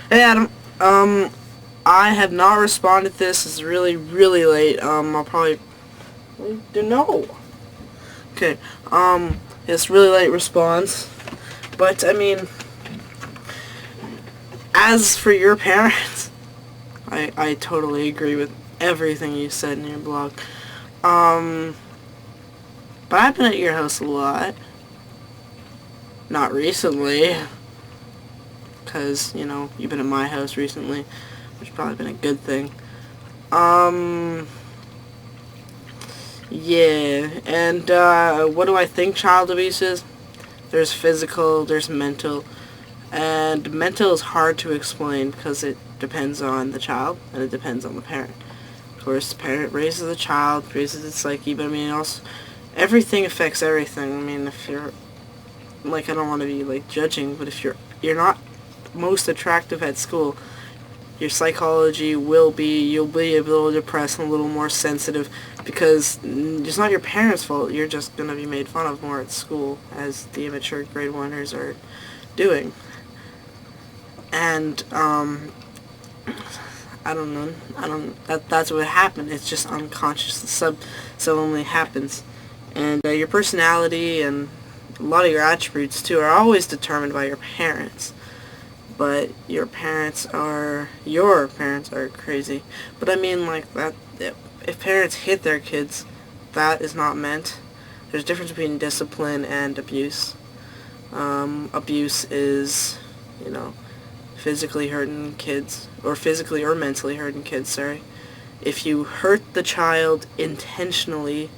Hey Adam, I have not responded to this. It's really, really late. I'll probably don't know. Okay. It's really late response, but I mean, as for your parents, I totally agree with everything you said in your blog. Um, but I've been at your house a lot. Not recently, because you've been at my house recently, which has probably been a good thing. Um. Yeah, and what do I think child abuse is? There's physical, there's mental, and mental is hard to explain because it depends on the child and it depends on the parent. Of course, the parent raises the child, raises its psyche, but I mean, also, everything affects everything. I mean, if you're, like, I don't want to be, like, judging, but if you're not most attractive at school, your psychology you'll be a little depressed and a little more sensitive because it's not your parents' fault. You're just going to be made fun of more at school as the immature grade 1ers are doing. And, I don't know. That's what happened. It's just unconscious. The subtly happens. And your personality and a lot of your attributes, too, are always determined by your parents. But your parents are crazy. But I mean, like, that, if parents hit their kids, that is not meant. There's a difference between discipline and abuse. Abuse is, physically hurting kids, or physically or mentally hurting kids, sorry. If you hurt the child intentionally,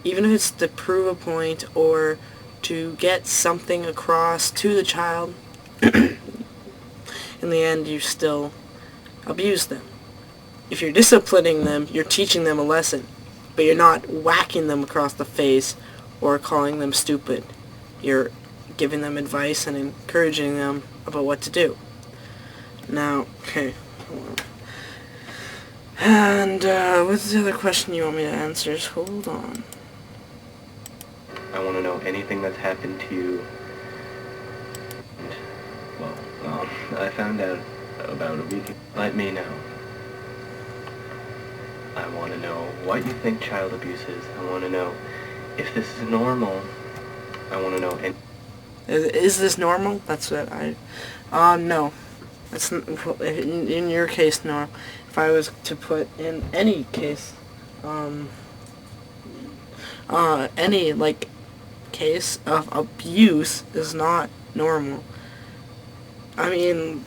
even if it's to prove a point or to get something across to the child, in the end, you still abuse them. If you're disciplining them, you're teaching them a lesson, but you're not whacking them across the face or calling them stupid. You're giving them advice and encouraging them about what to do. Now, okay. And, what's the other question you want me to answer? Hold on. I want to know anything that's happened to you. Well, I found out about a week ago. Let me know. I want to know what you think child abuse is. I want to know if this is normal. I want to know... Is this normal? That's what no. It's, in your case, no. If I was to put in any case, any, like, case of abuse is not normal. I mean,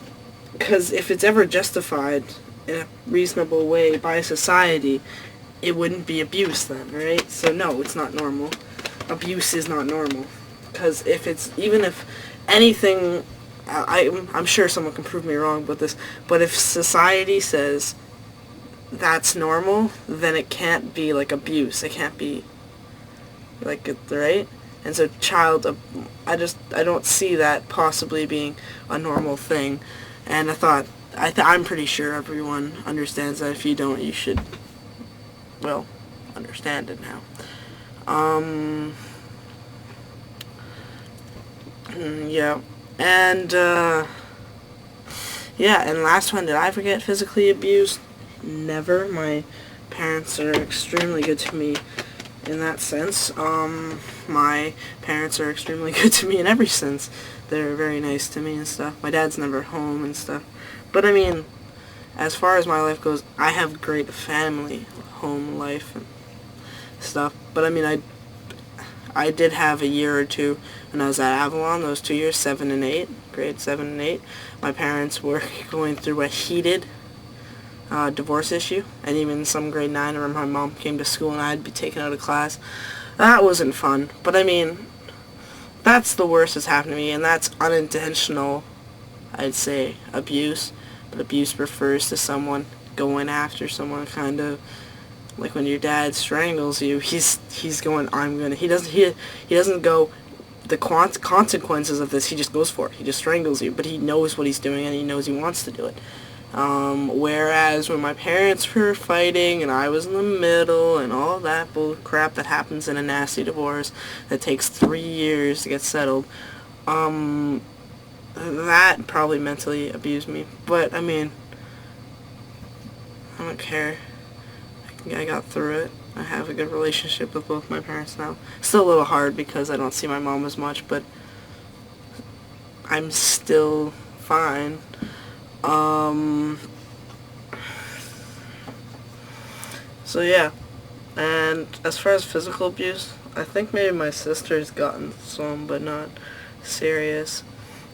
because if it's ever justified in a reasonable way by society, it wouldn't be abuse then, right? So no, it's not normal. Abuse is not normal. Because even if anything, I'm sure someone can prove me wrong about this, but if society says that's normal, then it can't be, like, abuse. It can't be, like, right? And so I don't see that possibly being a normal thing. And I'm pretty sure everyone understands that. If you don't, you should, well, understand it now. Yeah. And, yeah, and last one, did I forget physically abused? Never. My parents are extremely good to me in that sense. My parents are extremely good to me in every sense. They're very nice to me and stuff. My dad's never home and stuff. But I mean, as far as my life goes, I have great family, home life and stuff. But I mean, I did have a year or two when I was at Avalon, those 2 years, 7 and 8, grade 7 and 8. My parents were going through a heated divorce issue, and even some grade 9, I remember my mom came to school and I'd be taken out of class. That wasn't fun, but I mean, that's the worst that's happened to me, and that's unintentional, I'd say, abuse. But abuse refers to someone going after someone, kind of like when your dad strangles you. He's going, he doesn't go the consequences of this. He just goes for it. He just strangles you, but he knows what he's doing and he knows he wants to do it. Whereas when my parents were fighting and I was in the middle and all that bull crap that happens in a nasty divorce that takes 3 years to get settled, that probably mentally abused me. But, I mean, I don't care. I got through it. I have a good relationship with both my parents now. Still a little hard because I don't see my mom as much, but I'm still fine. So yeah. And as far as physical abuse, I think maybe my sister's gotten some, but not serious.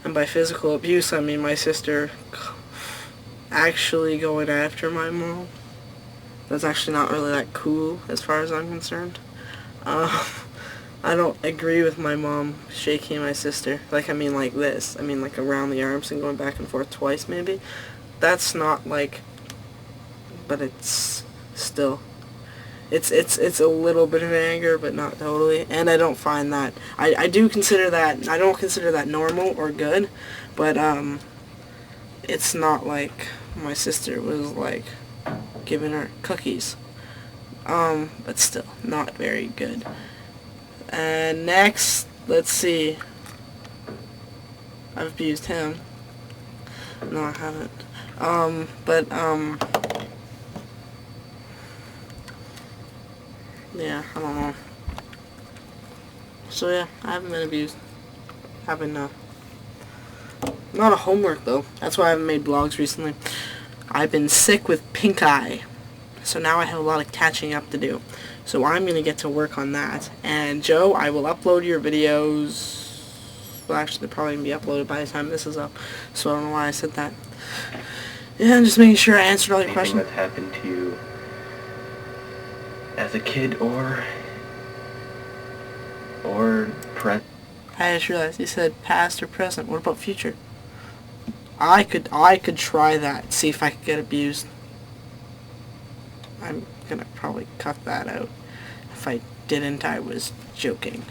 And by physical abuse, I mean my sister actually going after my mom. That's actually not really that cool as far as I'm concerned. I don't agree with my mom shaking my sister. Like, I mean like this. I mean like around the arms and going back and forth twice maybe. That's not like, but it's still, it's a little bit of anger, but not totally. And I don't find that, I do consider that, I don't consider that normal or good, but it's not like my sister was like giving her cookies. But still, not very good. And next, let's see. I've abused him. No, I haven't. Yeah, I don't know. So yeah, I haven't been abused. Haven't, not a homework though. That's why I haven't made vlogs recently. I've been sick with pink eye. So now I have a lot of catching up to do. So I'm going to get to work on that. And Joe, I will upload your videos. Well, actually, they're probably going to be uploaded by the time this is up. So I don't know why I said that. Yeah, I'm just making sure I answered all your questions. Anything that's happened to you as a kid or present? I just realized you said past or present. What about future? I could try that. See if I could get abused. I'm gonna probably cut that out. If I didn't, I was joking.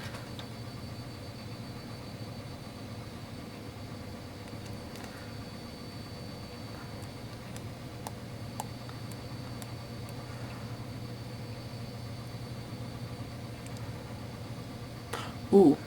Ooh.